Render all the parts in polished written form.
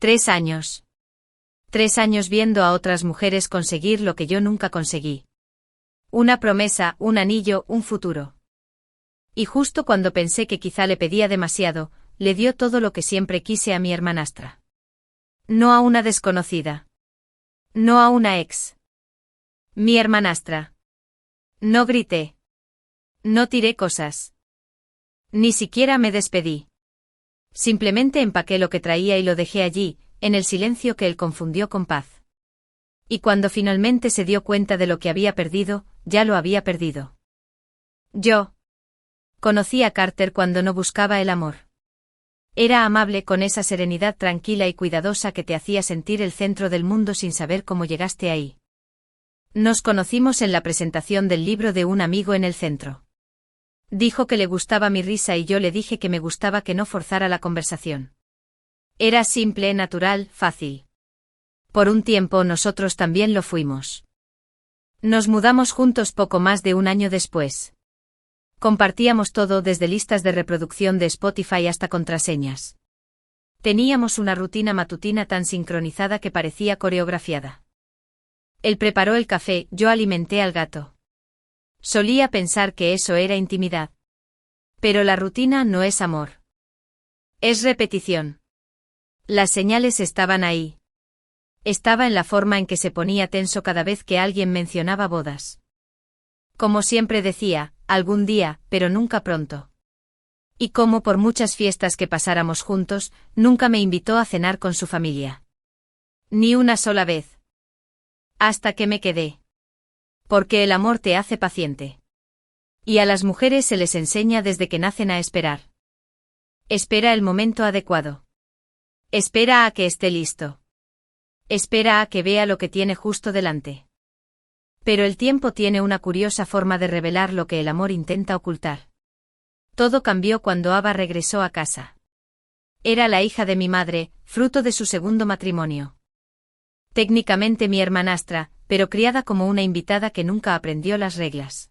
3 años. 3 años viendo a otras mujeres conseguir lo que yo nunca conseguí. Una promesa, un anillo, un futuro. Y justo cuando pensé que quizá le pedía demasiado, le dio todo lo que siempre quise a mi hermanastra. No a una desconocida. No a una ex. Mi hermanastra. No grité. No tiré cosas. Ni siquiera me despedí. Simplemente empaqué lo que traía y lo dejé allí, en el silencio que él confundió con paz. Y cuando finalmente se dio cuenta de lo que había perdido, ya lo había perdido. Yo conocí a Carter cuando no buscaba el amor. Era amable con esa serenidad tranquila y cuidadosa que te hacía sentir el centro del mundo sin saber cómo llegaste ahí. Nos conocimos en la presentación del libro de un amigo en el centro. Dijo que le gustaba mi risa y yo le dije que me gustaba que no forzara la conversación. Era simple, natural, fácil. Por un tiempo nosotros también lo fuimos. Nos mudamos juntos poco más de un año después. Compartíamos todo desde listas de reproducción de Spotify hasta contraseñas. Teníamos una rutina matutina tan sincronizada que parecía coreografiada. Él preparó el café, yo alimenté al gato. Solía pensar que eso era intimidad. Pero la rutina no es amor. Es repetición. Las señales estaban ahí. Estaba en la forma en que se ponía tenso cada vez que alguien mencionaba bodas. Como siempre decía, algún día, pero nunca pronto. Y como por muchas fiestas que pasáramos juntos, nunca me invitó a cenar con su familia. Ni una sola vez. Hasta que me quedé. Porque el amor te hace paciente. Y a las mujeres se les enseña desde que nacen a esperar. Espera el momento adecuado. Espera a que esté listo. Espera a que vea lo que tiene justo delante. Pero el tiempo tiene una curiosa forma de revelar lo que el amor intenta ocultar. Todo cambió cuando Ava regresó a casa. Era la hija de mi madre, fruto de su segundo matrimonio. Técnicamente mi hermanastra, pero criada como una invitada que nunca aprendió las reglas.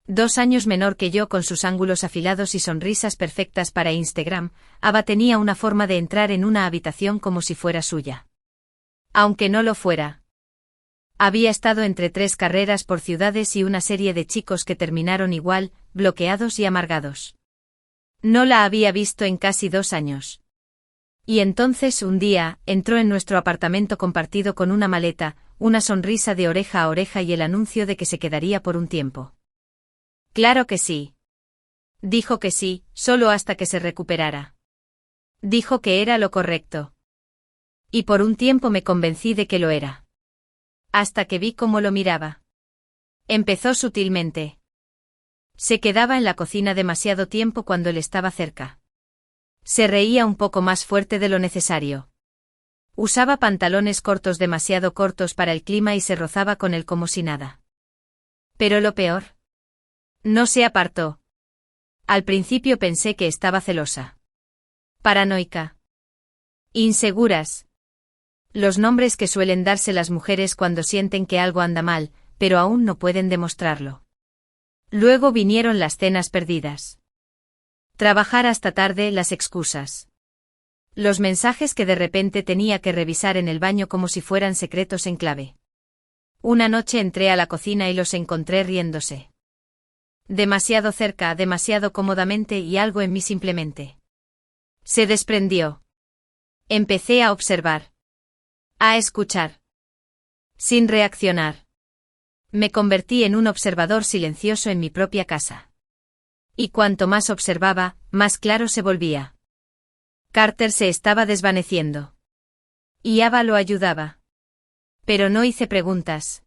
2 años menor que yo con sus ángulos afilados y sonrisas perfectas para Instagram, Ava tenía una forma de entrar en una habitación como si fuera suya. Aunque no lo fuera. Había estado entre 3 carreras por ciudades y una serie de chicos que terminaron igual, bloqueados y amargados. No la había visto en casi 2 años. Y entonces un día, entró en nuestro apartamento compartido con una maleta, una sonrisa de oreja a oreja y el anuncio de que se quedaría por un tiempo. Claro que sí. Dijo que sí, solo hasta que se recuperara. Dijo que era lo correcto. Y por un tiempo me convencí de que lo era. Hasta que vi cómo lo miraba. Empezó sutilmente. Se quedaba en la cocina demasiado tiempo cuando él estaba cerca. Se reía un poco más fuerte de lo necesario. Usaba pantalones cortos demasiado cortos para el clima y se rozaba con él como si nada. Pero lo peor. No se apartó. Al principio pensé que estaba celosa. Paranoica. Inseguras. Los nombres que suelen darse las mujeres cuando sienten que algo anda mal, pero aún no pueden demostrarlo. Luego vinieron las cenas perdidas. Trabajar hasta tarde, las excusas. Los mensajes que de repente tenía que revisar en el baño como si fueran secretos en clave. Una noche entré a la cocina y los encontré riéndose. Demasiado cerca, demasiado cómodamente y algo en mí simplemente se desprendió. Empecé a observar. A escuchar. Sin reaccionar. Me convertí en un observador silencioso en mi propia casa. Y cuanto más observaba, más claro se volvía. Carter se estaba desvaneciendo. Y Ava lo ayudaba. Pero no hice preguntas.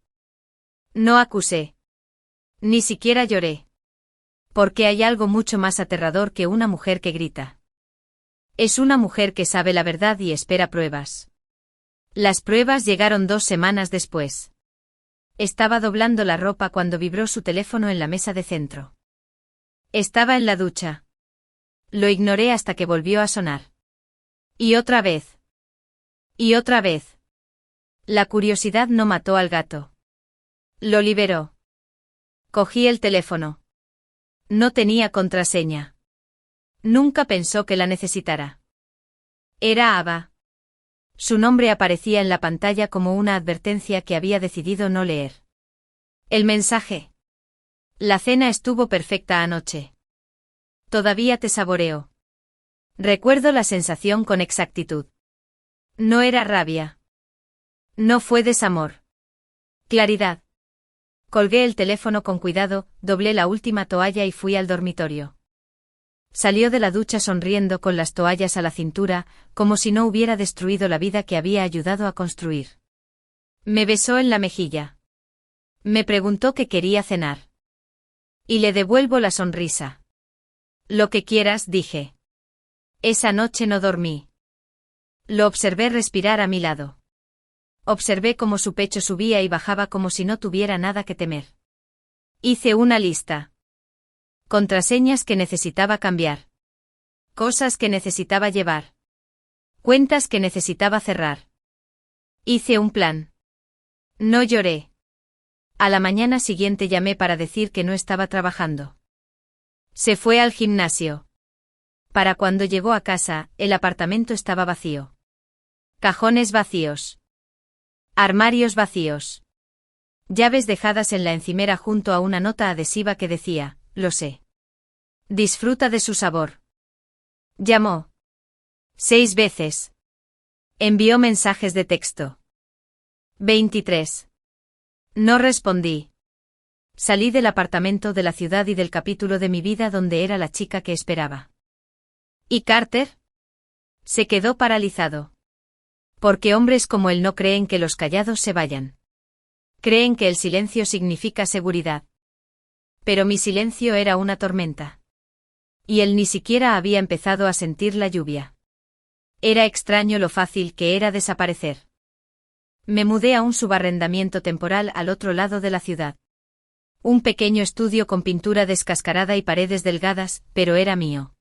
No acusé. Ni siquiera lloré. Porque hay algo mucho más aterrador que una mujer que grita. Es una mujer que sabe la verdad y espera pruebas. Las pruebas llegaron 2 semanas después. Estaba doblando la ropa cuando vibró su teléfono en la mesa de centro. Estaba en la ducha. Lo ignoré hasta que volvió a sonar. Y otra vez. Y otra vez. La curiosidad no mató al gato. Lo liberó. Cogí el teléfono. No tenía contraseña. Nunca pensó que la necesitara. Era Ava. Su nombre aparecía en la pantalla como una advertencia que había decidido no leer. El mensaje. La cena estuvo perfecta anoche. Todavía te saboreo. Recuerdo la sensación con exactitud. No era rabia. No fue desamor. Claridad. Colgué el teléfono con cuidado, doblé la última toalla y fui al dormitorio. Salió de la ducha sonriendo con las toallas a la cintura, como si no hubiera destruido la vida que había ayudado a construir. Me besó en la mejilla. Me preguntó qué quería cenar. Y le devuelvo la sonrisa. Lo que quieras, dije. Esa noche no dormí. Lo observé respirar a mi lado. Observé cómo su pecho subía y bajaba como si no tuviera nada que temer. Hice una lista. Contraseñas que necesitaba cambiar. Cosas que necesitaba llevar. Cuentas que necesitaba cerrar. Hice un plan. No lloré. A la mañana siguiente llamé para decir que no estaba trabajando. Se fue al gimnasio. Para cuando llegó a casa, el apartamento estaba vacío. Cajones vacíos. Armarios vacíos. Llaves dejadas en la encimera junto a una nota adhesiva que decía, lo sé. Disfruta de su sabor. Llamó. 6 veces. Envió mensajes de texto. 23. No respondí. Salí del apartamento de la ciudad y del capítulo de mi vida donde era la chica que esperaba. ¿Y Carter? Se quedó paralizado. Porque hombres como él no creen que los callados se vayan. Creen que el silencio significa seguridad. Pero mi silencio era una tormenta. Y él ni siquiera había empezado a sentir la lluvia. Era extraño lo fácil que era desaparecer. Me mudé a un subarrendamiento temporal al otro lado de la ciudad. Un pequeño estudio con pintura descascarada y paredes delgadas, pero era mío.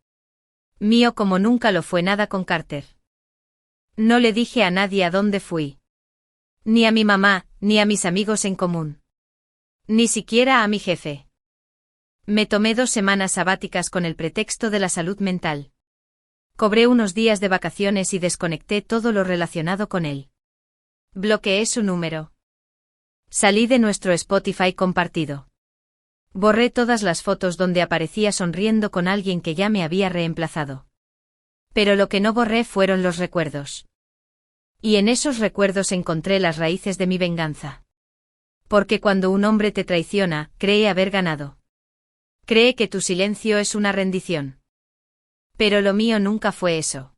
Mío como nunca lo fue nada con Carter. No le dije a nadie a dónde fui. Ni a mi mamá, ni a mis amigos en común. Ni siquiera a mi jefe. Me tomé 2 semanas sabáticas con el pretexto de la salud mental. Cobré unos días de vacaciones y desconecté todo lo relacionado con él. Bloqueé su número. Salí de nuestro Spotify compartido. Borré todas las fotos donde aparecía sonriendo con alguien que ya me había reemplazado. Pero lo que no borré fueron los recuerdos. Y en esos recuerdos encontré las raíces de mi venganza. Porque cuando un hombre te traiciona, cree haber ganado. Cree que tu silencio es una rendición. Pero lo mío nunca fue eso.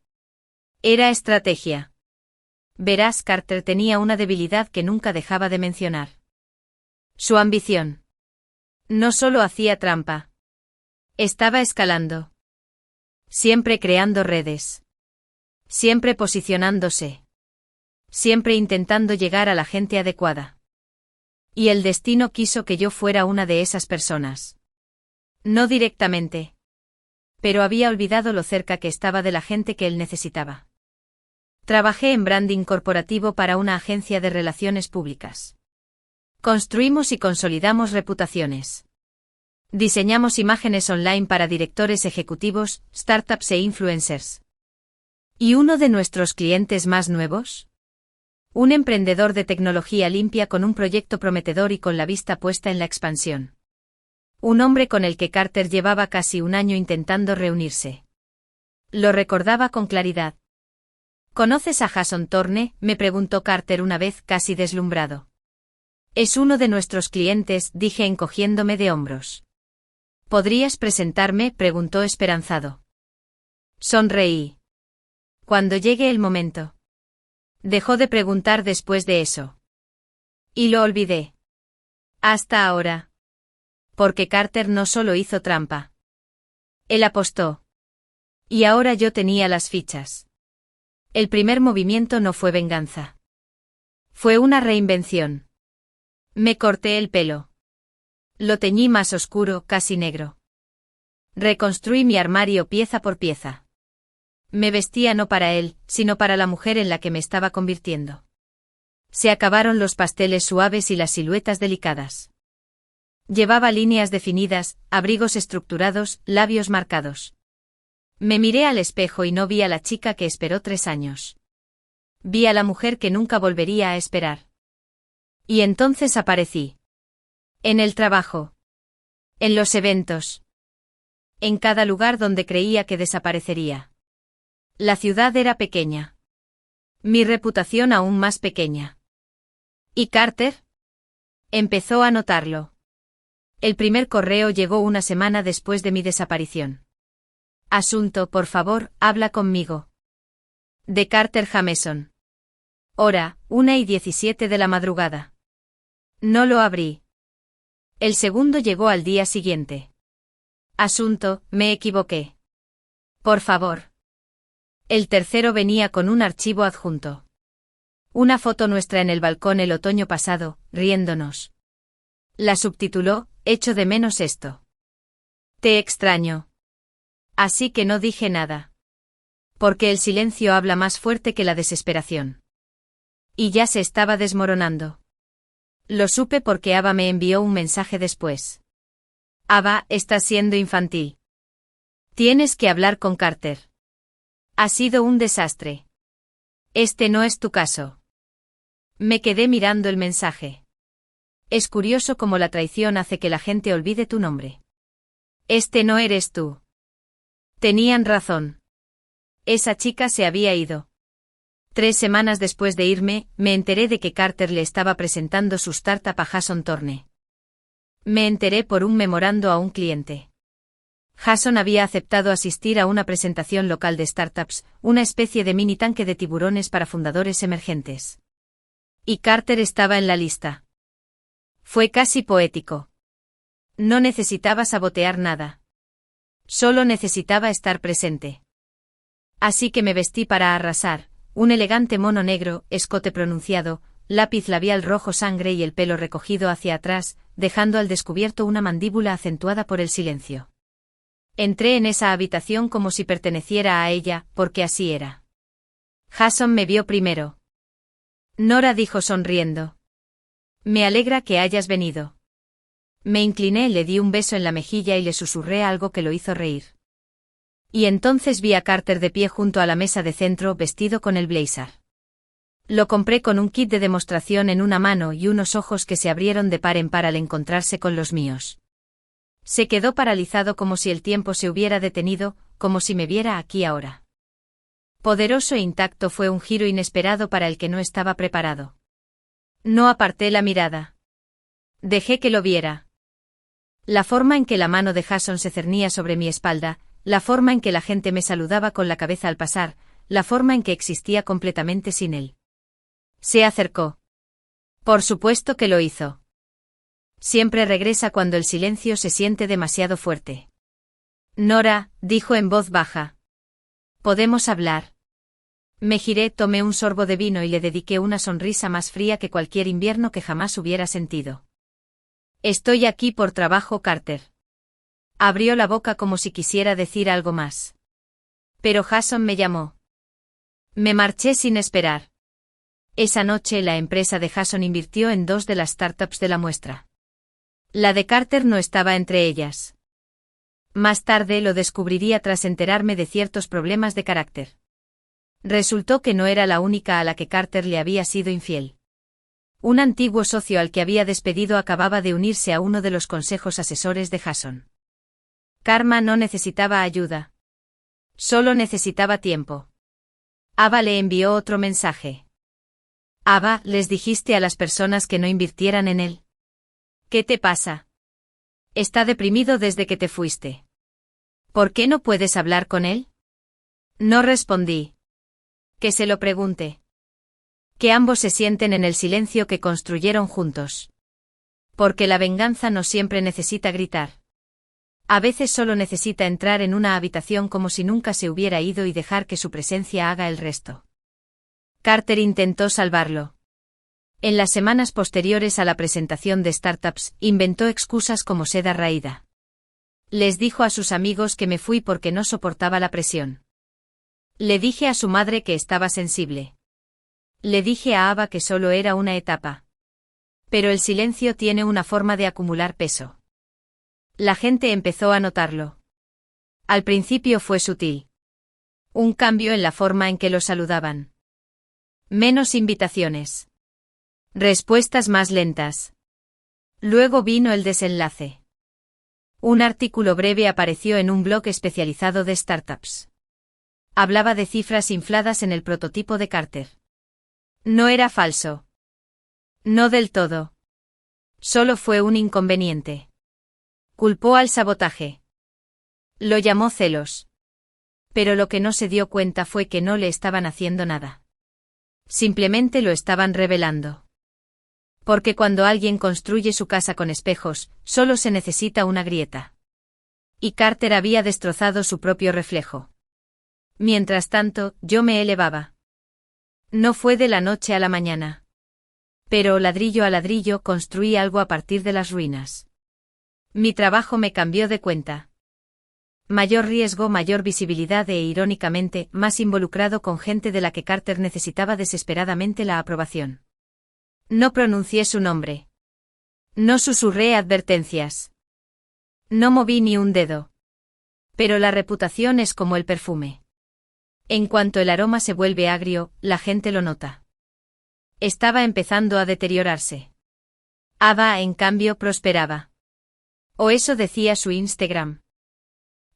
Era estrategia. Verás, Carter tenía una debilidad que nunca dejaba de mencionar. Su ambición. No solo hacía trampa. Estaba escalando. Siempre creando redes. Siempre posicionándose. Siempre intentando llegar a la gente adecuada. Y el destino quiso que yo fuera una de esas personas. No directamente. Pero había olvidado lo cerca que estaba de la gente que él necesitaba. Trabajé en branding corporativo para una agencia de relaciones públicas. Construimos y consolidamos reputaciones. Diseñamos imágenes online para directores ejecutivos, startups e influencers. ¿Y uno de nuestros clientes más nuevos? Un emprendedor de tecnología limpia con un proyecto prometedor y con la vista puesta en la expansión. Un hombre con el que Carter llevaba casi un año intentando reunirse. Lo recordaba con claridad. ¿Conoces a Jason Thorne?, me preguntó Carter una vez casi deslumbrado. Es uno de nuestros clientes, dije encogiéndome de hombros. ¿Podrías presentarme?, preguntó esperanzado. Sonreí. Cuando llegue el momento. Dejó de preguntar después de eso. Y lo olvidé. Hasta ahora. Porque Carter no solo hizo trampa. Él apostó. Y ahora yo tenía las fichas. El primer movimiento no fue venganza. Fue una reinvención. Me corté el pelo. Lo teñí más oscuro, casi negro. Reconstruí mi armario pieza por pieza. Me vestía no para él, sino para la mujer en la que me estaba convirtiendo. Se acabaron los pasteles suaves y las siluetas delicadas. Llevaba líneas definidas, abrigos estructurados, labios marcados. Me miré al espejo y no vi a la chica que esperó 3 años. Vi a la mujer que nunca volvería a esperar. Y entonces aparecí. En el trabajo. En los eventos. En cada lugar donde creía que desaparecería. La ciudad era pequeña. Mi reputación aún más pequeña. ¿Y Carter? Empezó a notarlo. El primer correo llegó una semana después de mi desaparición. Asunto, por favor, habla conmigo. De Carter Jameson. Hora, 1:17 de la madrugada. No lo abrí. El segundo llegó al día siguiente. Asunto, me equivoqué. Por favor. El tercero venía con un archivo adjunto. Una foto nuestra en el balcón el otoño pasado, riéndonos. La subtituló, echo de menos esto. Te extraño. Así que no dije nada. Porque el silencio habla más fuerte que la desesperación. Y ya se estaba desmoronando. Lo supe porque Ava me envió un mensaje después. Ava, estás siendo infantil. Tienes que hablar con Carter. Ha sido un desastre. Este no es tu caso. Me quedé mirando el mensaje. Es curioso cómo la traición hace que la gente olvide tu nombre. Este no eres tú. Tenían razón. Esa chica se había ido. 3 semanas después de irme, me enteré de que Carter le estaba presentando su startup a Jason Thorne. Me enteré por un memorando a un cliente. Jason había aceptado asistir a una presentación local de startups, una especie de mini tanque de tiburones para fundadores emergentes. Y Carter estaba en la lista. Fue casi poético. No necesitaba sabotear nada. Solo necesitaba estar presente. Así que me vestí para arrasar, un elegante mono negro, escote pronunciado, lápiz labial rojo sangre y el pelo recogido hacia atrás, dejando al descubierto una mandíbula acentuada por el silencio. Entré en esa habitación como si perteneciera a ella, porque así era. Jason me vio primero. Nora dijo sonriendo. Me alegra que hayas venido. Me incliné, le di un beso en la mejilla y le susurré algo que lo hizo reír. Y entonces vi a Carter de pie junto a la mesa de centro vestido con el blazer. Lo compré con un kit de demostración en una mano y unos ojos que se abrieron de par en par al encontrarse con los míos. Se quedó paralizado como si el tiempo se hubiera detenido, como si me viera aquí ahora. Poderoso e intacto fue un giro inesperado para el que no estaba preparado. No aparté la mirada. Dejé que lo viera. La forma en que la mano de Jason se cernía sobre mi espalda, la forma en que la gente me saludaba con la cabeza al pasar, la forma en que existía completamente sin él. Se acercó. Por supuesto que lo hizo. Siempre regresa cuando el silencio se siente demasiado fuerte. Nora, dijo en voz baja. ¿Podemos hablar? Me giré, tomé un sorbo de vino y le dediqué una sonrisa más fría que cualquier invierno que jamás hubiera sentido. Estoy aquí por trabajo, Carter. Abrió la boca como si quisiera decir algo más. Pero Jason me llamó. Me marché sin esperar. Esa noche la empresa de Jason invirtió en 2 de las startups de la muestra. La de Carter no estaba entre ellas. Más tarde lo descubriría tras enterarme de ciertos problemas de carácter. Resultó que no era la única a la que Carter le había sido infiel. Un antiguo socio al que había despedido acababa de unirse a uno de los consejos asesores de Jason. Karma no necesitaba ayuda. Solo necesitaba tiempo. Ava le envió otro mensaje. Ava, ¿les dijiste a las personas que no invirtieran en él? ¿Qué te pasa? Está deprimido desde que te fuiste. ¿Por qué no puedes hablar con él? No respondí. Que se lo pregunte. Que ambos se sienten en el silencio que construyeron juntos. Porque la venganza no siempre necesita gritar. A veces solo necesita entrar en una habitación como si nunca se hubiera ido y dejar que su presencia haga el resto. Carter intentó salvarlo. En las semanas posteriores a la presentación de startups, inventó excusas como seda raída. Les dijo a sus amigos que me fui porque no soportaba la presión. Le dije a su madre que estaba sensible. Le dije a Ava que solo era una etapa. Pero el silencio tiene una forma de acumular peso. La gente empezó a notarlo. Al principio fue sutil. Un cambio en la forma en que lo saludaban. Menos invitaciones. Respuestas más lentas. Luego vino el desenlace. Un artículo breve apareció en un blog especializado de startups. Hablaba de cifras infladas en el prototipo de Carter. No era falso. No del todo. Solo fue un inconveniente. Culpó al sabotaje. Lo llamó celos. Pero lo que no se dio cuenta fue que no le estaban haciendo nada. Simplemente lo estaban revelando. Porque cuando alguien construye su casa con espejos, solo se necesita una grieta. Y Carter había destrozado su propio reflejo. Mientras tanto, yo me elevaba. No fue de la noche a la mañana. Pero ladrillo a ladrillo construí algo a partir de las ruinas. Mi trabajo me cambió de cuenta. Mayor riesgo, mayor visibilidad e, irónicamente, más involucrado con gente de la que Carter necesitaba desesperadamente la aprobación. No pronuncié su nombre. No susurré advertencias. No moví ni un dedo. Pero la reputación es como el perfume. En cuanto el aroma se vuelve agrio, la gente lo nota. Estaba empezando a deteriorarse. Ava, en cambio, prosperaba. O eso decía su Instagram.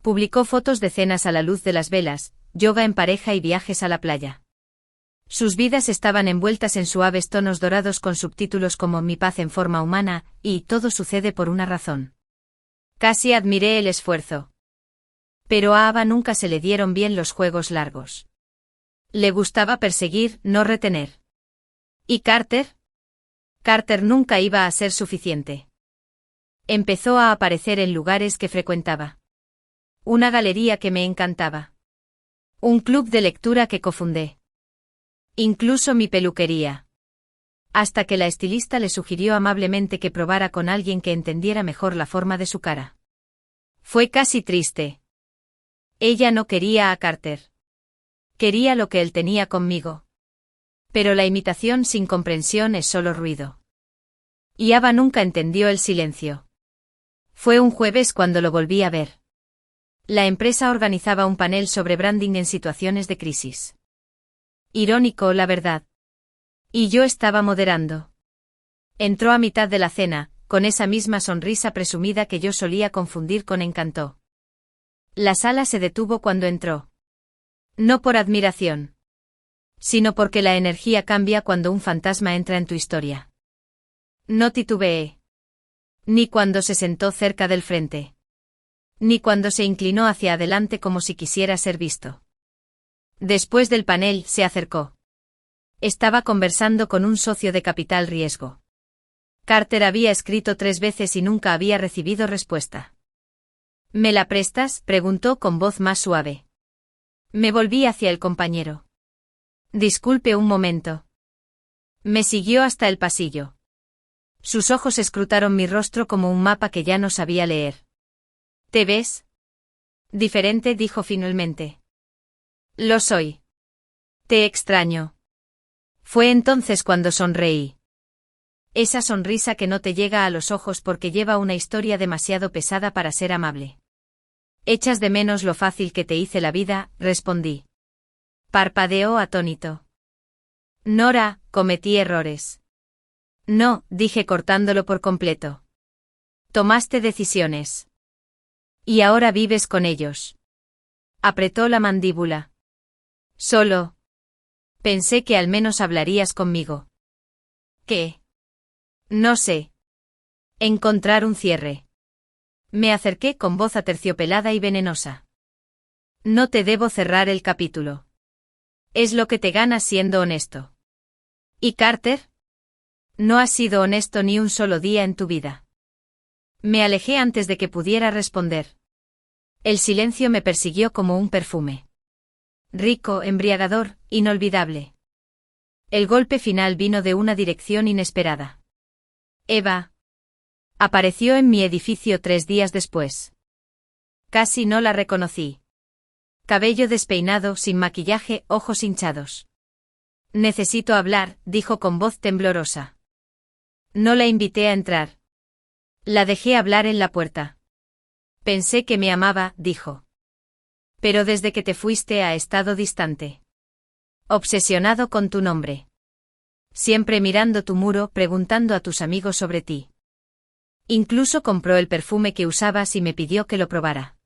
Publicó fotos de cenas a la luz de las velas, yoga en pareja y viajes a la playa. Sus vidas estaban envueltas en suaves tonos dorados con subtítulos como Mi paz en forma humana, y todo sucede por una razón. Casi admiré el esfuerzo. Pero a Ava nunca se le dieron bien los juegos largos. Le gustaba perseguir, no retener. ¿Y Carter? Carter nunca iba a ser suficiente. Empezó a aparecer en lugares que frecuentaba. Una galería que me encantaba. Un club de lectura que cofundé. Incluso mi peluquería. Hasta que la estilista le sugirió amablemente que probara con alguien que entendiera mejor la forma de su cara. Fue casi triste. Ella no quería a Carter. Quería lo que él tenía conmigo. Pero la imitación sin comprensión es solo ruido. Y Ava nunca entendió el silencio. Fue un jueves cuando lo volví a ver. La empresa organizaba un panel sobre branding en situaciones de crisis. Irónico, la verdad. Y yo estaba moderando. Entró a mitad de la cena, con esa misma sonrisa presumida que yo solía confundir con encanto. La sala se detuvo cuando entró. No por admiración. Sino porque la energía cambia cuando un fantasma entra en tu historia. No titubeé. Ni cuando se sentó cerca del frente. Ni cuando se inclinó hacia adelante como si quisiera ser visto. Después del panel, se acercó. Estaba conversando con un socio de capital riesgo. Carter había escrito 3 veces y nunca había recibido respuesta. ¿Me la prestas?, preguntó con voz más suave. Me volví hacia el compañero. Disculpe un momento. Me siguió hasta el pasillo. Sus ojos escrutaron mi rostro como un mapa que ya no sabía leer. ¿Te ves? Diferente, dijo finalmente. Lo soy. Te extraño. Fue entonces cuando sonreí. Esa sonrisa que no te llega a los ojos porque lleva una historia demasiado pesada para ser amable. ¿Echas de menos lo fácil que te hice la vida?, respondí. Parpadeó atónito. Nora, cometí errores. No, dije cortándolo por completo. Tomaste decisiones. Y ahora vives con ellos. Apretó la mandíbula. Solo. Pensé que al menos hablarías conmigo. ¿Qué? No sé. Encontrar un cierre. Me acerqué con voz aterciopelada y venenosa. No te debo cerrar el capítulo. Es lo que te ganas siendo honesto. ¿Y Carter? No has sido honesto ni un solo día en tu vida. Me alejé antes de que pudiera responder. El silencio me persiguió como un perfume. Rico, embriagador, inolvidable. El golpe final vino de una dirección inesperada. Eva. Apareció en mi edificio 3 días después. Casi no la reconocí. Cabello despeinado, sin maquillaje, ojos hinchados. Necesito hablar, dijo con voz temblorosa. No la invité a entrar. La dejé hablar en la puerta. Pensé que me amaba, dijo. Pero desde que te fuiste ha estado distante. Obsesionado con tu nombre. Siempre mirando tu muro, preguntando a tus amigos sobre ti. Incluso compró el perfume que usabas y me pidió que lo probara.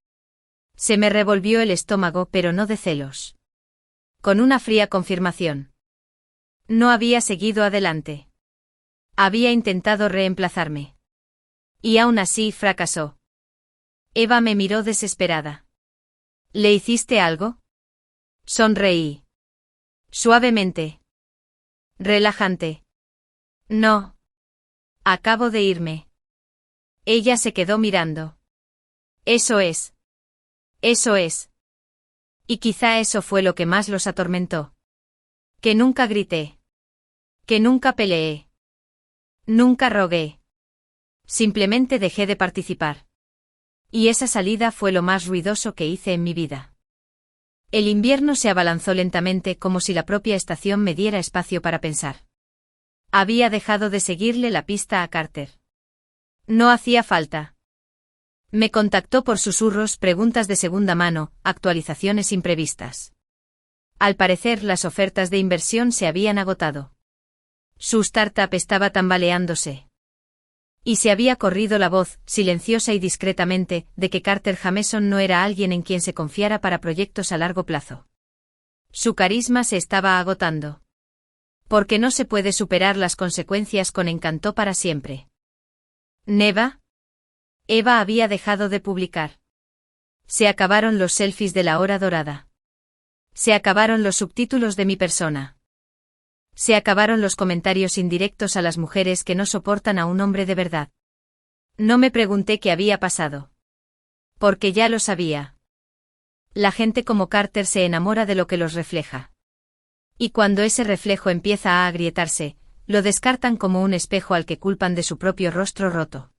Se me revolvió el estómago, pero no de celos. Con una fría confirmación. No había seguido adelante. Había intentado reemplazarme. Y aún así fracasó. Eva me miró desesperada. ¿Le hiciste algo? Sonreí. Suavemente. Relajante. No. Acabo de irme. Ella se quedó mirando. Eso es. Eso es. Y quizá eso fue lo que más los atormentó. Que nunca grité. Que nunca peleé. Nunca rogué. Simplemente dejé de participar. Y esa salida fue lo más ruidoso que hice en mi vida. El invierno se abalanzó lentamente como si la propia estación me diera espacio para pensar. Había dejado de seguirle la pista a Carter. No hacía falta. Me contactó por susurros, preguntas de segunda mano, actualizaciones imprevistas. Al parecer las ofertas de inversión se habían agotado. Su startup estaba tambaleándose. Y se había corrido la voz, silenciosa y discretamente, de que Carter Jameson no era alguien en quien se confiara para proyectos a largo plazo. Su carisma se estaba agotando. Porque no se puede superar las consecuencias con encanto para siempre. ¿Neva? Eva había dejado de publicar. Se acabaron los selfies de la hora dorada. Se acabaron los subtítulos de mi persona. Se acabaron los comentarios indirectos a las mujeres que no soportan a un hombre de verdad. No me pregunté qué había pasado. Porque ya lo sabía. La gente como Carter se enamora de lo que los refleja. Y cuando ese reflejo empieza a agrietarse, lo descartan como un espejo al que culpan de su propio rostro roto.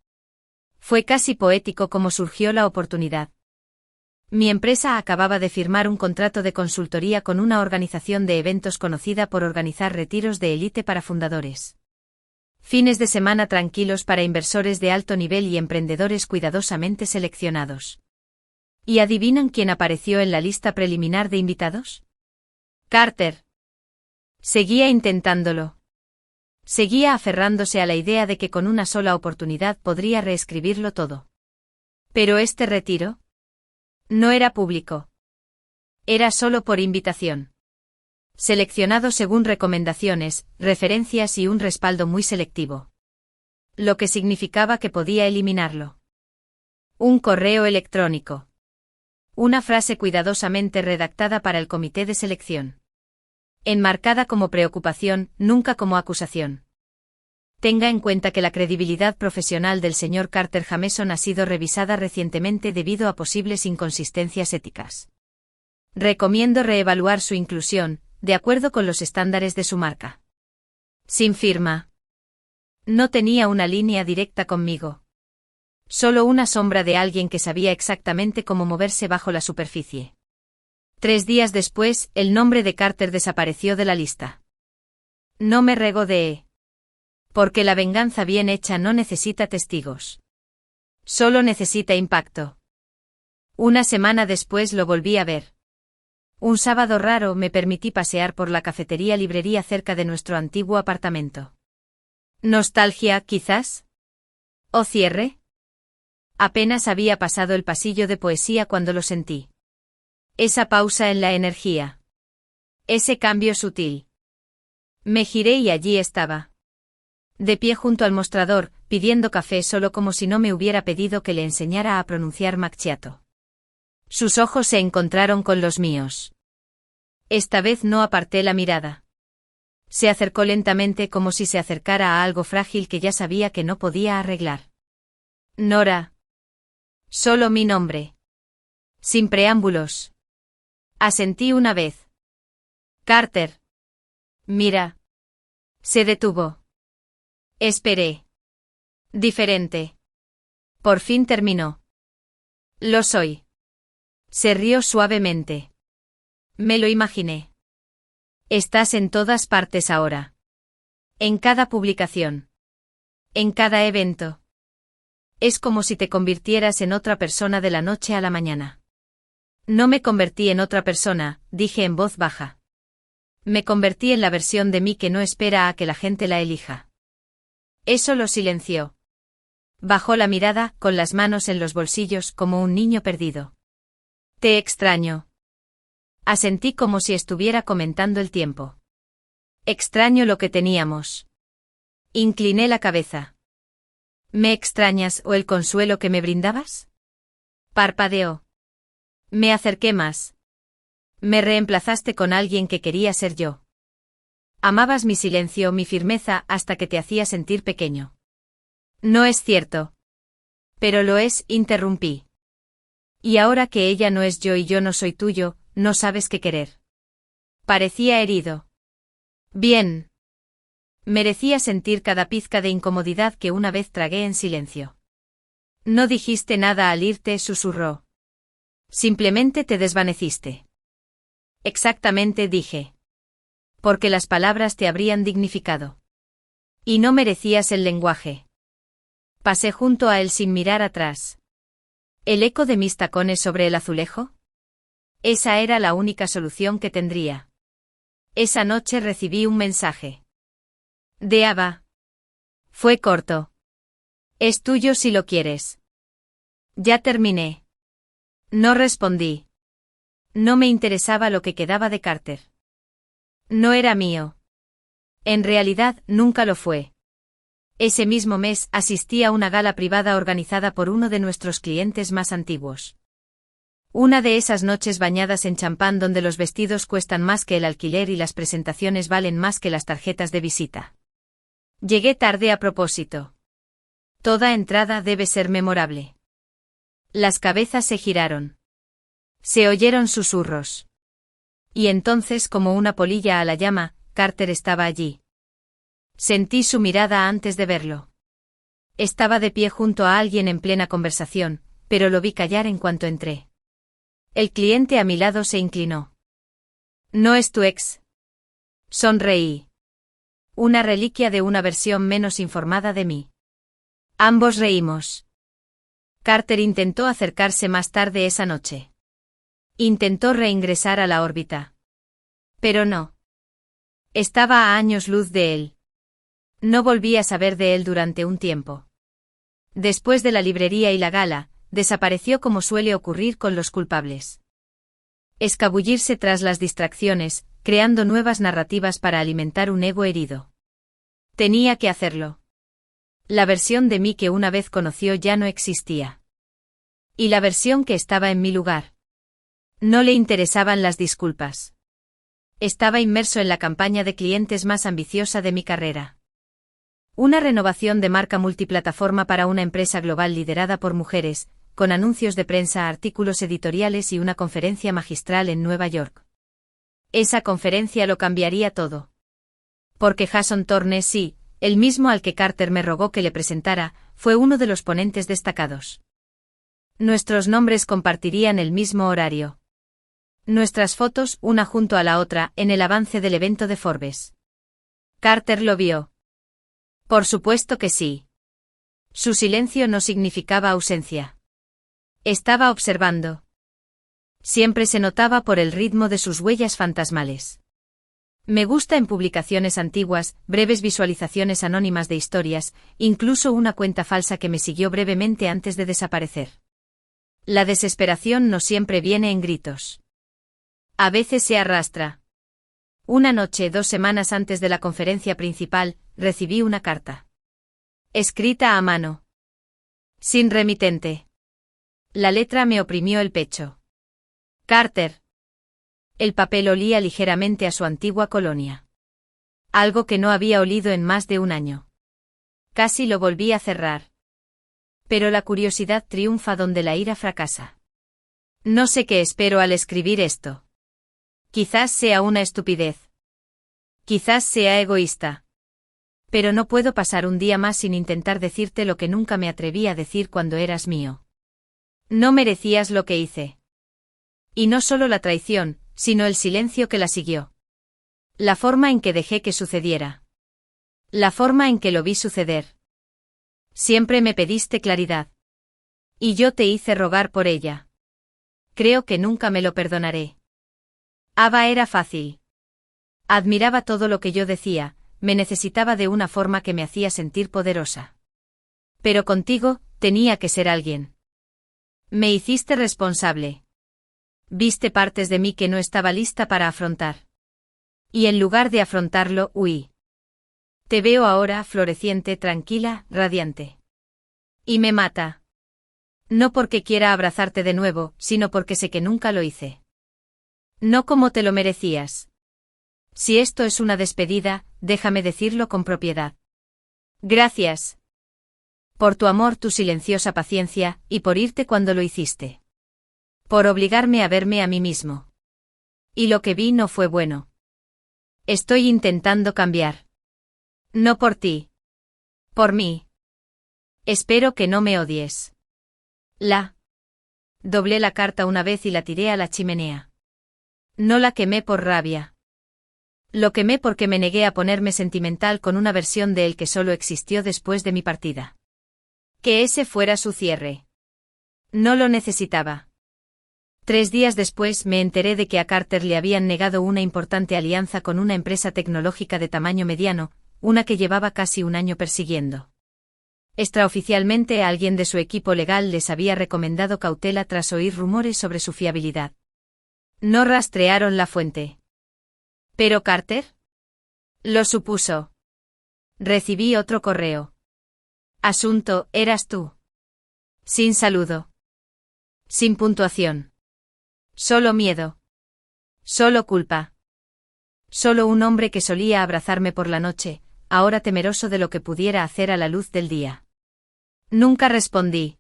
Fue casi poético como surgió la oportunidad. Mi empresa acababa de firmar un contrato de consultoría con una organización de eventos conocida por organizar retiros de élite para fundadores. Fines de semana tranquilos para inversores de alto nivel y emprendedores cuidadosamente seleccionados. ¿Y adivinan quién apareció en la lista preliminar de invitados? Carter. Seguía intentándolo. Seguía aferrándose a la idea de que con una sola oportunidad podría reescribirlo todo. Pero este retiro no era público. Era solo por invitación. Seleccionado según recomendaciones, referencias y un respaldo muy selectivo. Lo que significaba que podía eliminarlo. Un correo electrónico. Una frase cuidadosamente redactada para el comité de selección. Enmarcada como preocupación, nunca como acusación. Tenga en cuenta que la credibilidad profesional del señor Carter Jameson ha sido revisada recientemente debido a posibles inconsistencias éticas. Recomiendo reevaluar su inclusión, de acuerdo con los estándares de su marca. Sin firma. No tenía una línea directa conmigo. Solo una sombra de alguien que sabía exactamente cómo moverse bajo la superficie. 3 días después, el nombre de Carter desapareció de la lista. No me regodeé. Porque la venganza bien hecha no necesita testigos. Solo necesita impacto. Una semana después lo volví a ver. Un sábado raro me permití pasear por la cafetería-librería cerca de nuestro antiguo apartamento. ¿Nostalgia, quizás? ¿O cierre? Apenas había pasado el pasillo de poesía cuando lo sentí. Esa pausa en la energía. Ese cambio sutil. Me giré y allí estaba. De pie junto al mostrador, pidiendo café solo como si no me hubiera pedido que le enseñara a pronunciar macchiato. Sus ojos se encontraron con los míos. Esta vez no aparté la mirada. Se acercó lentamente como si se acercara a algo frágil que ya sabía que no podía arreglar. Nora. Solo mi nombre. Sin preámbulos. Asentí una vez. Carter. Mira. Se detuvo. Esperé. Diferente. Por fin terminó. Lo soy. Se rió suavemente. Me lo imaginé. Estás en todas partes ahora. En cada publicación. En cada evento. Es como si te convirtieras en otra persona de la noche a la mañana. No me convertí en otra persona, dije en voz baja. Me convertí en la versión de mí que no espera a que la gente la elija. Eso lo silenció. Bajó la mirada, con las manos en los bolsillos, como un niño perdido. Te extraño. Asentí como si estuviera comentando el tiempo. Extraño lo que teníamos. Incliné la cabeza. ¿Me extrañas o el consuelo que me brindabas? Parpadeó. Me acerqué más. Me reemplazaste con alguien que quería ser yo. Amabas mi silencio, mi firmeza, hasta que te hacía sentir pequeño. No es cierto. Pero lo es, interrumpí. Y ahora que ella no es yo y yo no soy tuyo, no sabes qué querer. Parecía herido. Bien. Merecía sentir cada pizca de incomodidad que una vez tragué en silencio. No dijiste nada al irte, susurró. Simplemente te desvaneciste. Exactamente, dije. Porque las palabras te habrían dignificado. Y no merecías el lenguaje. Pasé junto a él sin mirar atrás. ¿El eco de mis tacones sobre el azulejo? Esa era la única solución que tendría. Esa noche recibí un mensaje. De Ava. Fue corto. Es tuyo si lo quieres. Ya terminé. No respondí. No me interesaba lo que quedaba de Carter. No era mío. En realidad, nunca lo fue. Ese mismo mes asistí a una gala privada organizada por uno de nuestros clientes más antiguos. Una de esas noches bañadas en champán donde los vestidos cuestan más que el alquiler y las presentaciones valen más que las tarjetas de visita. Llegué tarde a propósito. Toda entrada debe ser memorable. Las cabezas se giraron. Se oyeron susurros. Y entonces, como una polilla a la llama, Carter estaba allí. Sentí su mirada antes de verlo. Estaba de pie junto a alguien en plena conversación, pero lo vi callar en cuanto entré. El cliente a mi lado se inclinó. ¿No es tu ex? Sonreí. Una reliquia de una versión menos informada de mí. Ambos reímos. Carter intentó acercarse más tarde esa noche. Intentó reingresar a la órbita. Pero no. Estaba a años luz de él. No volví a saber de él durante un tiempo. Después de la librería y la gala, desapareció como suele ocurrir con los culpables. Escabullirse tras las distracciones, creando nuevas narrativas para alimentar un ego herido. Tenía que hacerlo. La versión de mí que una vez conoció ya no existía. Y la versión que estaba en mi lugar. No le interesaban las disculpas. Estaba inmerso en la campaña de clientes más ambiciosa de mi carrera. Una renovación de marca multiplataforma para una empresa global liderada por mujeres, con anuncios de prensa, artículos editoriales y una conferencia magistral en Nueva York. Esa conferencia lo cambiaría todo. Porque Jason Thorne, sí, el mismo al que Carter me rogó que le presentara, fue uno de los ponentes destacados. Nuestros nombres compartirían el mismo horario. Nuestras fotos, una junto a la otra, en el avance del evento de Forbes. Carter lo vio. Por supuesto que sí. Su silencio no significaba ausencia. Estaba observando. Siempre se notaba por el ritmo de sus huellas fantasmales. Me gusta en publicaciones antiguas, breves visualizaciones anónimas de historias, incluso una cuenta falsa que me siguió brevemente antes de desaparecer. La desesperación no siempre viene en gritos. A veces se arrastra. Una noche, 2 semanas antes de la conferencia principal, recibí una carta. Escrita a mano. Sin remitente. La letra me oprimió el pecho. Carter. El papel olía ligeramente a su antigua colonia. Algo que no había olido en más de un año. Casi lo volví a cerrar. Pero la curiosidad triunfa donde la ira fracasa. No sé qué espero al escribir esto. Quizás sea una estupidez. Quizás sea egoísta. Pero no puedo pasar un día más sin intentar decirte lo que nunca me atreví a decir cuando eras mío. No merecías lo que hice. Y no solo la traición, sino el silencio que la siguió. La forma en que dejé que sucediera. La forma en que lo vi suceder. Siempre me pediste claridad. Y yo te hice rogar por ella. Creo que nunca me lo perdonaré. Ava era fácil. Admiraba todo lo que yo decía, me necesitaba de una forma que me hacía sentir poderosa. Pero contigo, tenía que ser alguien. Me hiciste responsable. Viste partes de mí que no estaba lista para afrontar. Y en lugar de afrontarlo, huí. Te veo ahora floreciente, tranquila, radiante. Y me mata. No porque quiera abrazarte de nuevo, sino porque sé que nunca lo hice. No como te lo merecías. Si esto es una despedida, déjame decirlo con propiedad. Gracias. Por tu amor, tu silenciosa paciencia, y por irte cuando lo hiciste. Por obligarme a verme a mí mismo. Y lo que vi no fue bueno. Estoy intentando cambiar. No por ti. Por mí. Espero que no me odies. Doblé la carta una vez y la tiré a la chimenea. No la quemé por rabia. Lo quemé porque me negué a ponerme sentimental con una versión de él que solo existió después de mi partida. Que ese fuera su cierre. No lo necesitaba. 3 días después me enteré de que a Carter le habían negado una importante alianza con una empresa tecnológica de tamaño mediano, una que llevaba casi un año persiguiendo. Extraoficialmente alguien de su equipo legal les había recomendado cautela tras oír rumores sobre su fiabilidad. No rastrearon la fuente. ¿Pero Carter? Lo supuso. Recibí otro correo. Asunto, eras tú. Sin saludo. Sin puntuación. Solo miedo. Solo culpa. Solo un hombre que solía abrazarme por la noche, ahora temeroso de lo que pudiera hacer a la luz del día. Nunca respondí.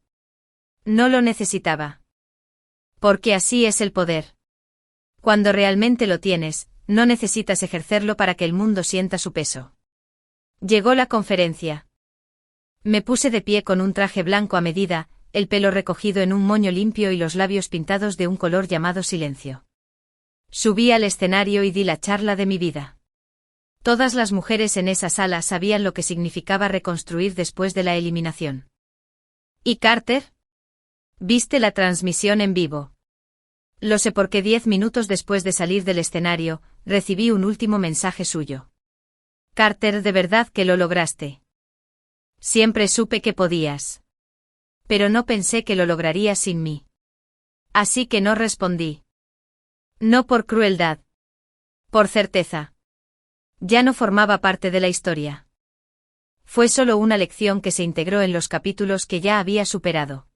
No lo necesitaba. Porque así es el poder. Cuando realmente lo tienes, no necesitas ejercerlo para que el mundo sienta su peso. Llegó la conferencia. Me puse de pie con un traje blanco a medida, el pelo recogido en un moño limpio y los labios pintados de un color llamado silencio. Subí al escenario y di la charla de mi vida. Todas las mujeres en esa sala sabían lo que significaba reconstruir después de la eliminación. ¿Y Carter? ¿Viste la transmisión en vivo? Lo sé porque 10 minutos después de salir del escenario, recibí un último mensaje suyo. Carter, de verdad que lo lograste. Siempre supe que podías. Pero no pensé que lo lograrías sin mí. Así que no respondí. No por crueldad. Por certeza. Ya no formaba parte de la historia. Fue solo una lección que se integró en los capítulos que ya había superado.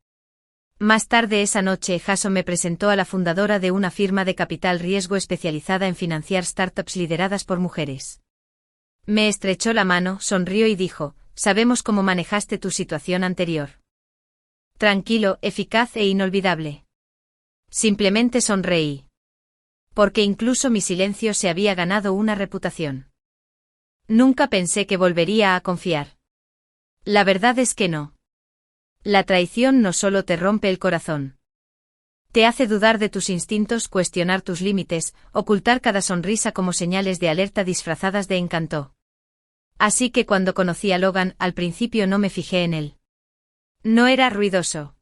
Más tarde esa noche, Jason me presentó a la fundadora de una firma de capital riesgo especializada en financiar startups lideradas por mujeres. Me estrechó la mano, sonrió y dijo, sabemos cómo manejaste tu situación anterior. Tranquilo, eficaz e inolvidable. Simplemente sonreí. Porque incluso mi silencio se había ganado una reputación. Nunca pensé que volvería a confiar. La verdad es que no. La traición no solo te rompe el corazón. Te hace dudar de tus instintos, cuestionar tus límites, ocultar cada sonrisa como señales de alerta disfrazadas de encanto. Así que cuando conocí a Logan, al principio no me fijé en él. No era ruidoso.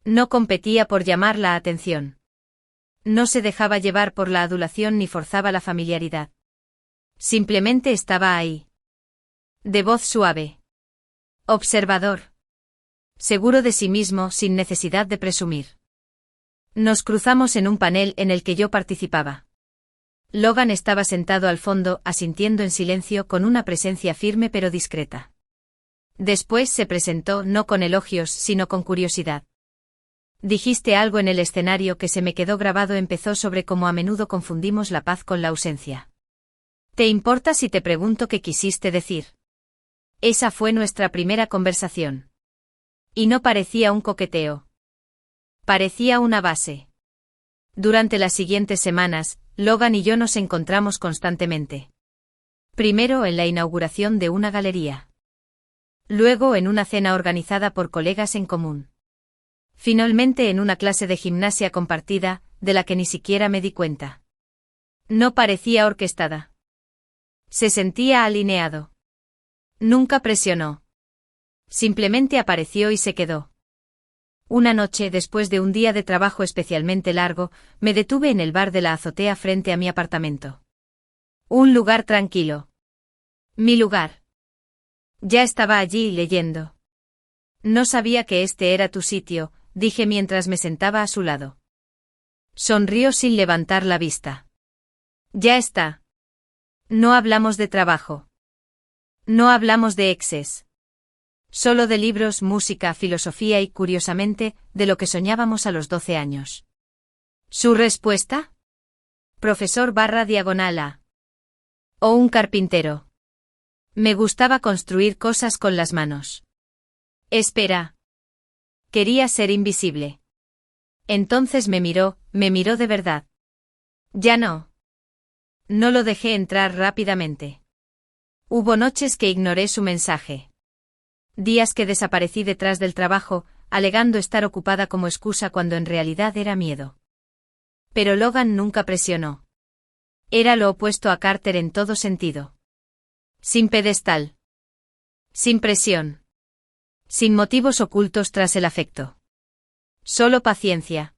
No competía por llamar la atención. No se dejaba llevar por la adulación ni forzaba la familiaridad. Simplemente estaba ahí. De voz suave. Observador. Seguro de sí mismo, sin necesidad de presumir. Nos cruzamos en un panel en el que yo participaba. Logan estaba sentado al fondo, asintiendo en silencio con una presencia firme pero discreta. Después se presentó no con elogios, sino con curiosidad. Dijiste algo en el escenario que se me quedó grabado. Empezó sobre cómo a menudo confundimos la paz con la ausencia. ¿Te importa si te pregunto qué quisiste decir? Esa fue nuestra primera conversación. Y no parecía un coqueteo. Parecía una base. Durante las siguientes semanas, Logan y yo nos encontramos constantemente. Primero en la inauguración de una galería. Luego en una cena organizada por colegas en común. Finalmente en una clase de gimnasia compartida, de la que ni siquiera me di cuenta. No parecía orquestada. Se sentía alineado. Nunca presionó. Simplemente apareció y se quedó. Una noche, después de un día de trabajo especialmente largo, me detuve en el bar de la azotea frente a mi apartamento. Un lugar tranquilo. Mi lugar. Ya estaba allí leyendo. No sabía que este era tu sitio, dije mientras me sentaba a su lado. Sonrió sin levantar la vista. Ya está. No hablamos de trabajo. No hablamos de exes. Solo de libros, música, filosofía y, curiosamente, de lo que soñábamos a los 12 años. ¿Su respuesta? Profesor /diagonal A. O un carpintero. Me gustaba construir cosas con las manos. Espera. Quería ser invisible. Entonces me miró de verdad. Ya no. No lo dejé entrar rápidamente. Hubo noches que ignoré su mensaje. Días que desaparecí detrás del trabajo, alegando estar ocupada como excusa cuando en realidad era miedo. Pero Logan nunca presionó. Era lo opuesto a Carter en todo sentido. Sin pedestal. Sin presión. Sin motivos ocultos tras el afecto. Solo paciencia.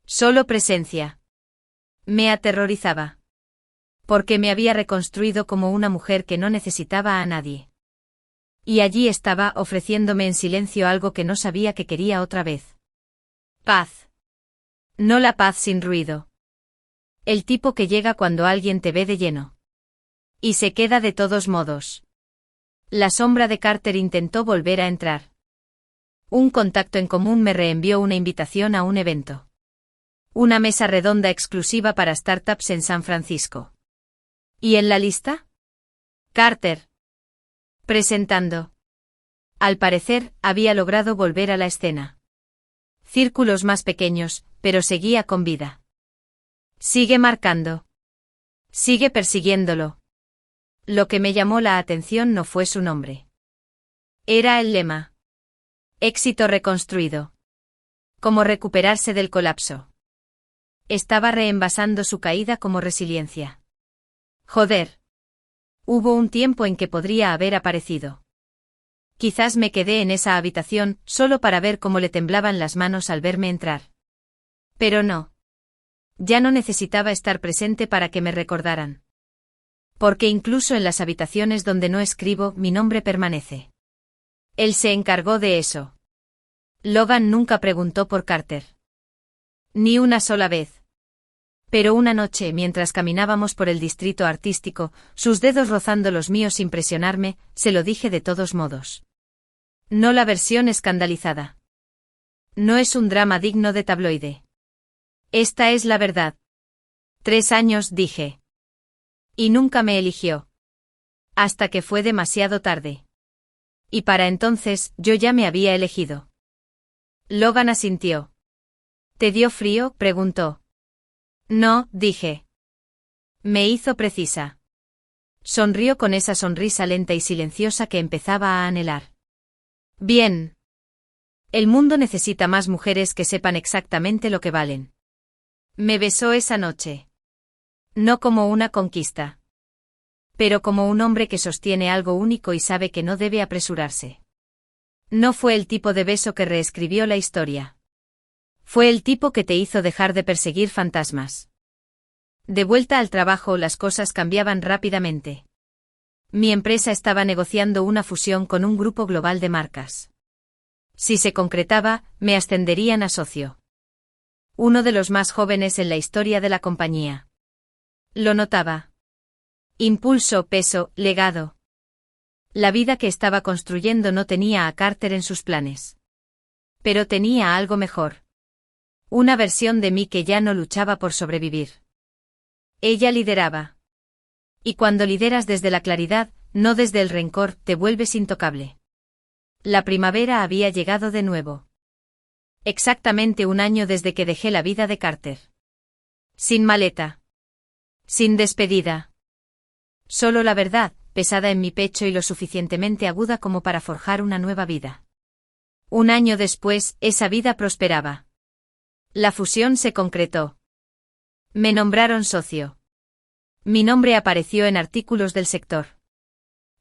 Solo presencia. Me aterrorizaba. Porque me había reconstruido como una mujer que no necesitaba a nadie. Y allí estaba ofreciéndome en silencio algo que no sabía que quería otra vez. Paz. No la paz sin ruido. El tipo que llega cuando alguien te ve de lleno. Y se queda de todos modos. La sombra de Carter intentó volver a entrar. Un contacto en común me reenvió una invitación a un evento. Una mesa redonda exclusiva para startups en San Francisco. ¿Y en la lista? Carter. Presentando. Al parecer, había logrado volver a la escena. Círculos más pequeños, pero seguía con vida. Sigue marcando. Sigue persiguiéndolo. Lo que me llamó la atención no fue su nombre. Era el lema. Éxito reconstruido. Como recuperarse del colapso. Estaba reenvasando su caída como resiliencia. Joder. Hubo un tiempo en que podría haber aparecido. Quizás me quedé en esa habitación solo para ver cómo le temblaban las manos al verme entrar. Pero no. Ya no necesitaba estar presente para que me recordaran. Porque incluso en las habitaciones donde no escribo, mi nombre permanece. Él se encargó de eso. Logan nunca preguntó por Carter. Ni una sola vez. Pero una noche, mientras caminábamos por el distrito artístico, sus dedos rozando los míos sin presionarme, se lo dije de todos modos. No la versión escandalizada. No es un drama digno de tabloide. Esta es la verdad. 3 años, dije. Y nunca me eligió. Hasta que fue demasiado tarde. Y para entonces, yo ya me había elegido. Logan asintió. ¿Te dio frío?, preguntó. No, dije. Me hizo precisa. Sonrió con esa sonrisa lenta y silenciosa que empezaba a anhelar. Bien. El mundo necesita más mujeres que sepan exactamente lo que valen. Me besó esa noche. No como una conquista. Pero como un hombre que sostiene algo único y sabe que no debe apresurarse. No fue el tipo de beso que reescribió la historia. Fue el tipo que te hizo dejar de perseguir fantasmas. De vuelta al trabajo, las cosas cambiaban rápidamente. Mi empresa estaba negociando una fusión con un grupo global de marcas. Si se concretaba, me ascenderían a socio. Uno de los más jóvenes en la historia de la compañía. Lo notaba. Impulso, peso, legado. La vida que estaba construyendo no tenía a Carter en sus planes. Pero tenía algo mejor. Una versión de mí que ya no luchaba por sobrevivir. Ella lideraba. Y cuando lideras desde la claridad, no desde el rencor, te vuelves intocable. La primavera había llegado de nuevo. Exactamente 1 año desde que dejé la vida de Carter. Sin maleta. Sin despedida. Solo la verdad, pesada en mi pecho y lo suficientemente aguda como para forjar una nueva vida. 1 año después, esa vida prosperaba. La fusión se concretó. Me nombraron socio. Mi nombre apareció en artículos del sector.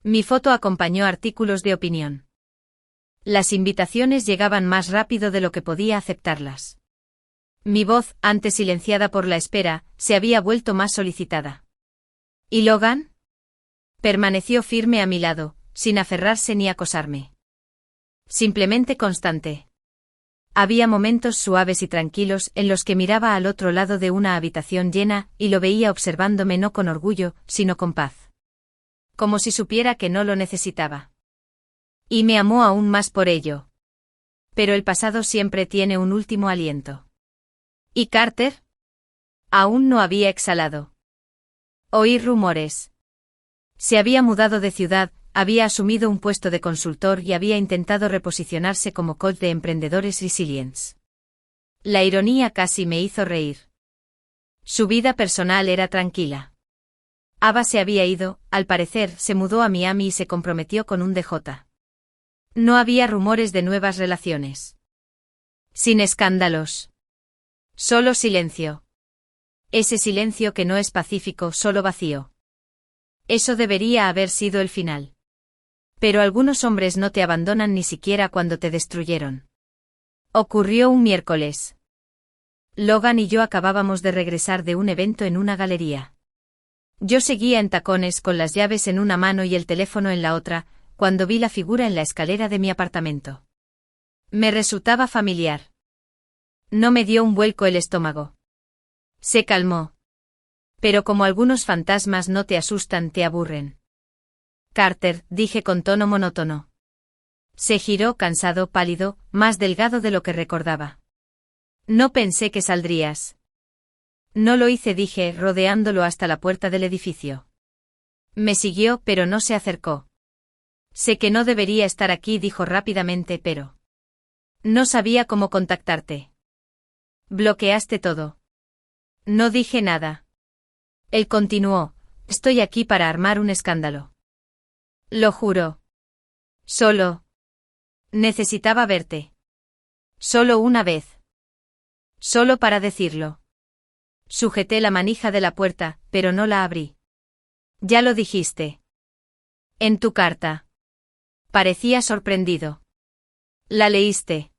Mi foto acompañó artículos de opinión. Las invitaciones llegaban más rápido de lo que podía aceptarlas. Mi voz, antes silenciada por la espera, se había vuelto más solicitada. ¿Y Logan? Permaneció firme a mi lado, sin aferrarse ni acosarme. Simplemente constante. Había momentos suaves y tranquilos en los que miraba al otro lado de una habitación llena y lo veía observándome no con orgullo, sino con paz. Como si supiera que no lo necesitaba. Y me amó aún más por ello. Pero el pasado siempre tiene un último aliento. ¿Y Carter? Aún no había exhalado. Oí rumores. Se había mudado de ciudad, había asumido un puesto de consultor y había intentado reposicionarse como coach de emprendedores resilientes. La ironía casi me hizo reír. Su vida personal era tranquila. Ava se había ido, al parecer se mudó a Miami y se comprometió con un DJ. No había rumores de nuevas relaciones. Sin escándalos. Solo silencio. Ese silencio que no es pacífico, solo vacío. Eso debería haber sido el final. Pero algunos hombres no te abandonan ni siquiera cuando te destruyeron. Ocurrió un miércoles. Logan y yo acabábamos de regresar de un evento en una galería. Yo seguía en tacones con las llaves en una mano y el teléfono en la otra, cuando vi la figura en la escalera de mi apartamento. Me resultaba familiar. No me dio un vuelco el estómago. Se calmó. Pero como algunos fantasmas no te asustan, te aburren. Carter, dije con tono monótono. Se giró cansado, pálido, más delgado de lo que recordaba. No pensé que saldrías. No lo hice, dije, rodeándolo hasta la puerta del edificio. Me siguió, pero no se acercó. Sé que no debería estar aquí, dijo rápidamente, pero... No sabía cómo contactarte. Bloqueaste todo. No dije nada. Él continuó, estoy aquí para armar un escándalo. Lo juro. Solo. Necesitaba verte. Solo una vez. Solo para decirlo. Sujeté la manija de la puerta, pero no la abrí. Ya lo dijiste. En tu carta. Parecía sorprendido. ¿La leíste?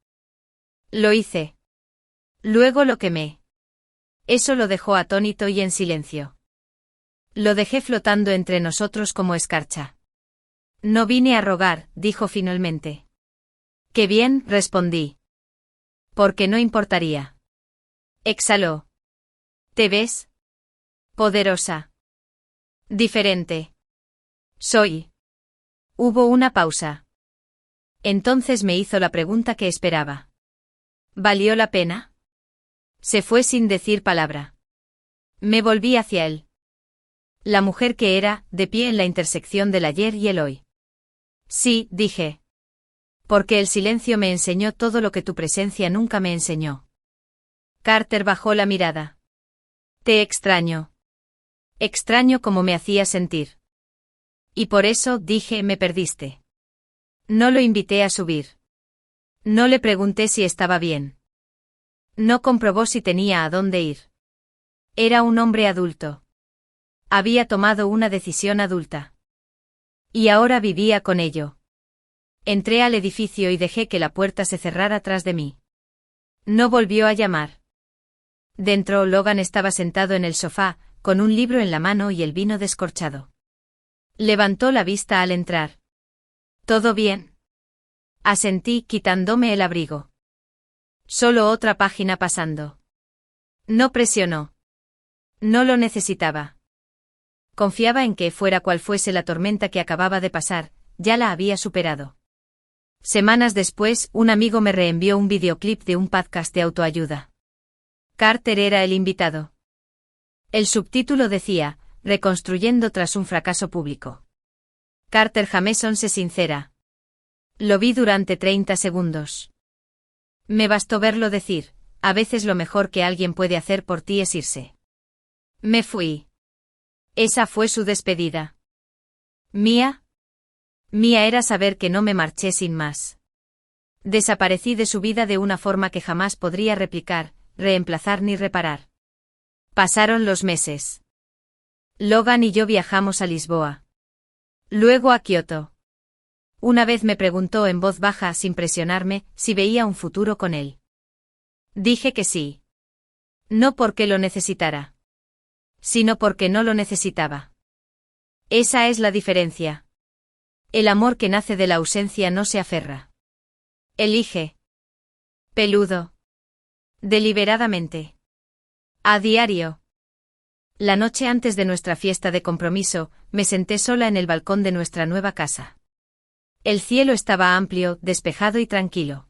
Lo hice. Luego lo quemé. Eso lo dejó atónito y en silencio. Lo dejé flotando entre nosotros como escarcha. No vine a rogar, dijo finalmente. Qué bien, respondí. Porque no importaría. Exhaló. ¿Te ves? Poderosa. Diferente. Soy. Hubo una pausa. Entonces me hizo la pregunta que esperaba. ¿Valió la pena? Se fue sin decir palabra. Me volví hacia él. La mujer que era, de pie en la intersección del ayer y el hoy. Sí, dije. Porque el silencio me enseñó todo lo que tu presencia nunca me enseñó. Carter bajó la mirada. Te extraño. Extraño cómo me hacía sentir. Y por eso, dije, me perdiste. No lo invité a subir. No le pregunté si estaba bien. No comprobó si tenía a dónde ir. Era un hombre adulto. Había tomado una decisión adulta. Y ahora vivía con ello. Entré al edificio y dejé que la puerta se cerrara tras de mí. No volvió a llamar. Dentro, Logan estaba sentado en el sofá, con un libro en la mano y el vino descorchado. Levantó la vista al entrar. ¿Todo bien? Asentí, quitándome el abrigo. Solo otra página pasando. No presionó. No lo necesitaba. Confiaba en que, fuera cual fuese la tormenta que acababa de pasar, ya la había superado. Semanas después, un amigo me reenvió un videoclip de un podcast de autoayuda. Carter era el invitado. El subtítulo decía, Reconstruyendo tras un fracaso público. Carter Jameson se sincera. Lo vi durante 30 segundos. Me bastó verlo decir, a veces lo mejor que alguien puede hacer por ti es irse. Me fui. Esa fue su despedida. ¿Mía? Mía era saber que no me marché sin más. Desaparecí de su vida de una forma que jamás podría replicar, reemplazar ni reparar. Pasaron los meses. Logan y yo viajamos a Lisboa. Luego a Kioto. Una vez me preguntó en voz baja, sin presionarme, si veía un futuro con él. Dije que sí. No porque lo necesitara. Sino porque no lo necesitaba. Esa es la diferencia. El amor que nace de la ausencia no se aferra. Elige. Peludo. Deliberadamente. A diario. La noche antes de nuestra fiesta de compromiso, me senté sola en el balcón de nuestra nueva casa. El cielo estaba amplio, despejado y tranquilo.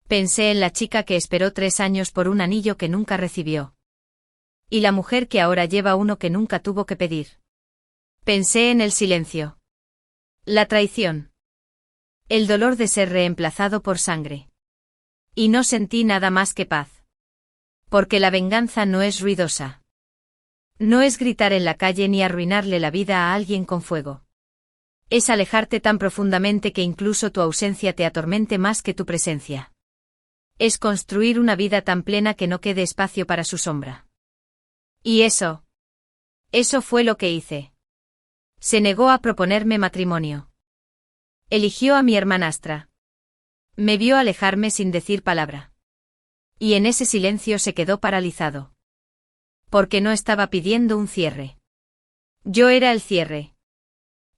Pensé en la chica que esperó 3 años por un anillo que nunca recibió. Y la mujer que ahora lleva uno que nunca tuvo que pedir. Pensé en el silencio. La traición. El dolor de ser reemplazado por sangre. Y no sentí nada más que paz. Porque la venganza no es ruidosa. No es gritar en la calle ni arruinarle la vida a alguien con fuego. Es alejarte tan profundamente que incluso tu ausencia te atormente más que tu presencia. Es construir una vida tan plena que no quede espacio para su sombra. Y eso fue lo que hice. Se negó a proponerme matrimonio. Eligió a mi hermanastra. Me vio alejarme sin decir palabra. Y en ese silencio se quedó paralizado. Porque no estaba pidiendo un cierre. Yo era el cierre.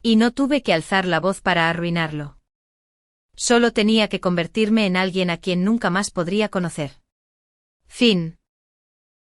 Y no tuve que alzar la voz para arruinarlo. Solo tenía que convertirme en alguien a quien nunca más podría conocer. Fin.